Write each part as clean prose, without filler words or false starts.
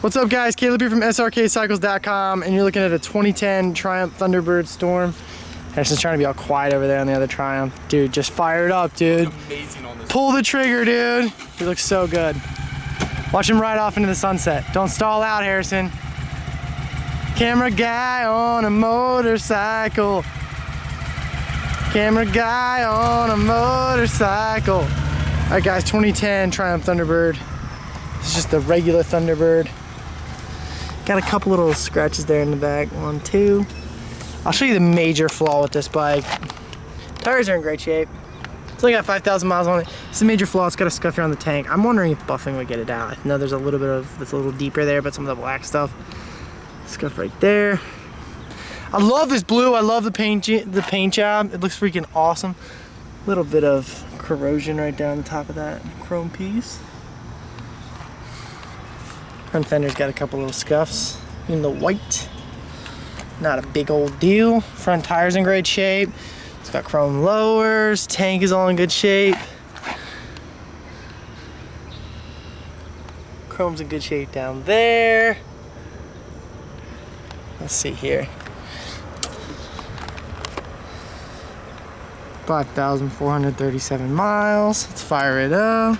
What's up guys, Caleb here from Srkcycles.com, and you're looking at a 2010 Triumph Thunderbird Storm. Harrison's trying to be all quiet over there on the other Triumph. Dude, just fire it up, dude. Amazing on this. Pull the trigger, dude. He looks so good. Watch him ride off into the sunset. Don't stall out, Harrison. Camera guy on a motorcycle. Camera guy on a motorcycle. All right guys, 2010 Triumph Thunderbird. This is just the regular Thunderbird. Got a couple little scratches there in the back. 1, 2. I'll show you the major flaw with this bike. Tires are in great shape. It's only got 5,000 miles on it. It's a major flaw. It's got a scuff here on the tank. I'm wondering if buffing would get it out. I know there's a little bit of, it's a little deeper there, but some of the black stuff. Scuff right there. I love this blue. I love the paint job. It looks freaking awesome. A little bit of corrosion right down the top of that chrome piece. Front fender's got a couple little scuffs in the white. Not a big old deal. Front tire's in great shape. It's got chrome lowers. Tank is all in good shape. Chrome's in good shape down there. Let's see here. 5,437 miles. Let's fire it up.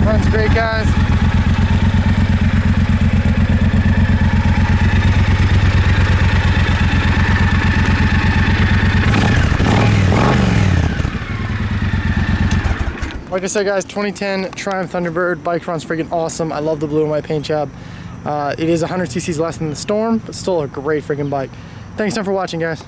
Runs great, guys. Like I said guys, 2010 Triumph Thunderbird. Bike runs freaking awesome. I love the blue and white paint job. It is 100 cc's less than the Storm, but still a great freaking bike. Thanks so much for watching, guys.